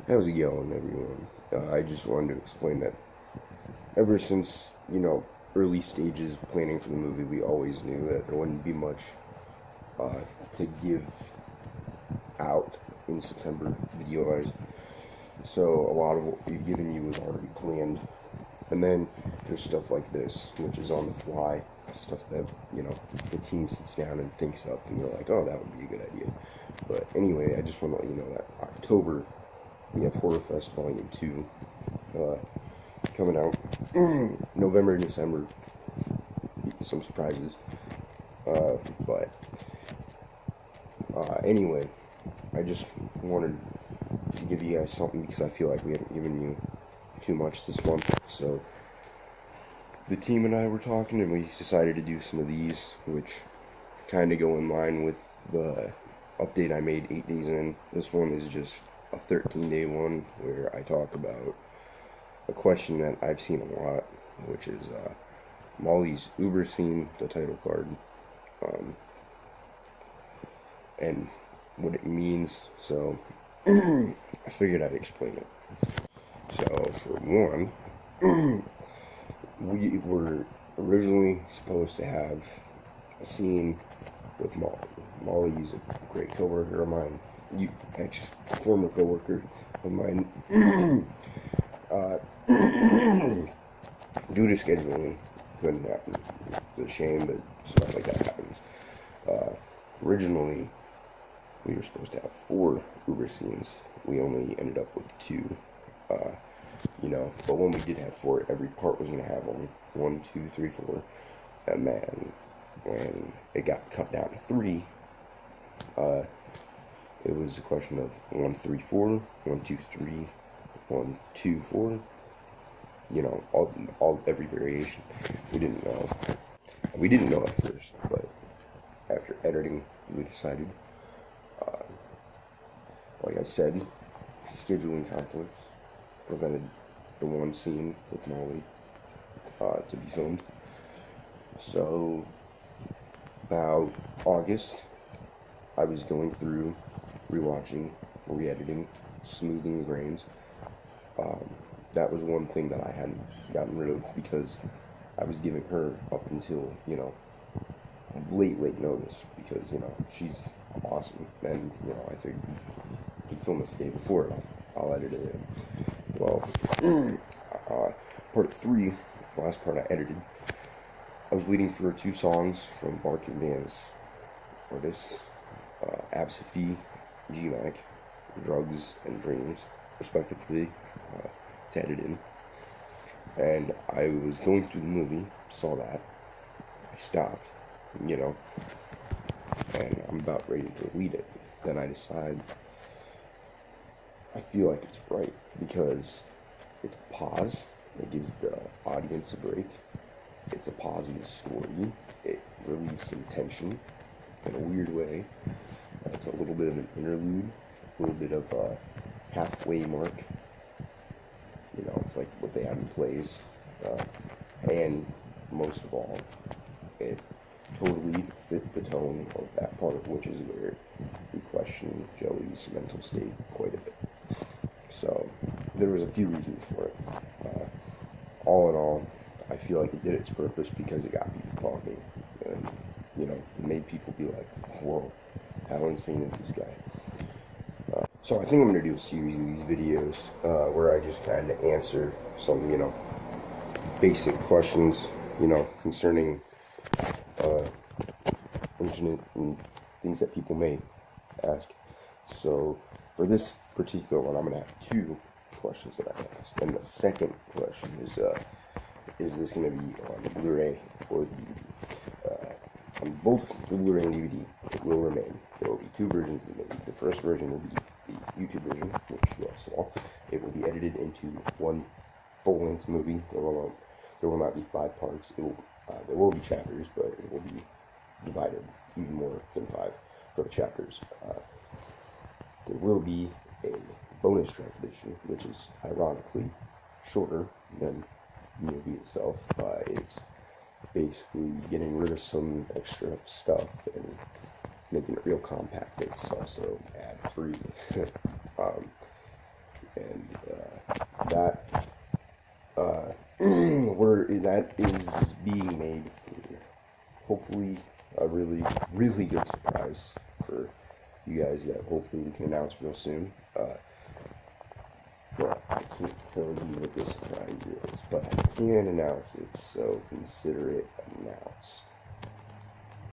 How's it going, everyone? I just wanted to explain that ever since, early stages of planning for the movie, we always knew that there wouldn't be much uh, to give out in September video-wise. So a lot of what we've given you was already planned. And then there's stuff like this, which is on the fly, stuff that, the team sits down and thinks up, and you're like, oh, that would be a good idea. But anyway, I just want to let you know that October, we have Horror Fest Volume 2 coming out. November and December, some surprises. But anyway, I just wanted to give you guys something because I feel like we haven't given you too much this month. So the team and I were talking, and we decided to do some of these, which kind of go in line with the update I made 8 days in. This one is just a 13-day one where I talk about a question that I've seen a lot, which is Molly's Uber scene, the title card, and what it means. So I figured I'd explain it. So for one, we were originally supposed to have a scene with Molly. Molly's a great coworker of mine, former coworker of mine. Due to scheduling, couldn't happen. It's a shame, but stuff like that happens. Originally, we were supposed to have 4 Uber scenes. We only ended up with 2. But when we did have 4, every part was going to have only 1, 2, 3, 4. And then when it got cut down to 3, it was a question of 1, 3, 4, 1, 2, 3, 1, 2, 4. Every variation. We didn't know. We didn't know at first, but after editing, we decided. Like I said, scheduling conflicts prevented the one scene with Molly to be filmed. So, about August, I was going through, rewatching, re-editing, smoothing the grains. That was one thing that I hadn't gotten rid of because I was giving her up until, late notice because, she's awesome. And, I figured I could film this the day before and I'll edit it in. Well, part 3, the last part I edited, I was waiting for 2 songs from Barking Band's artists, Absifee, G-Mac, Drugs and Dreams, respectively, to edit in. And I was going through the movie, saw that, I stopped, and I'm about ready to delete it. Then I decide, I feel like it's right, because it's a pause, it gives the audience a break, it's a positive story, it relieves some tension in a weird way, it's a little bit of an interlude, a little bit of a halfway mark, like what they have in plays, and most of all, it totally fit the tone of that part, which is where we question Joey's mental state quite a bit. So, there was a few reasons for it. All in all, I feel like it did its purpose because it got people talking, and, it made people be like, whoa, how insane is this guy? So I think I'm going to do a series of these videos where I just kind of answer some, basic questions, concerning internet and things that people may ask. So for this particular one, I'm going to have 2 questions that I asked. And the second question is this going to be on Blu-ray or DVD? On both the Blu-ray and DVD, it will remain. There will be 2 versions of the movie. The first version will be the YouTube version, which you all saw. It will be edited into one full-length movie. There will not be 5 parts. There will be chapters, but it will be divided even more than 5 for the chapters. There will be a bonus track edition, which is ironically shorter than the movie itself. It's basically getting rid of some extra stuff and making it real compact. It's also ad-free. that is being made for hopefully a really, really good surprise for you guys that hopefully we can announce real soon. Well, I can't tell you what this surprise is, but I can announce it, so consider it announced.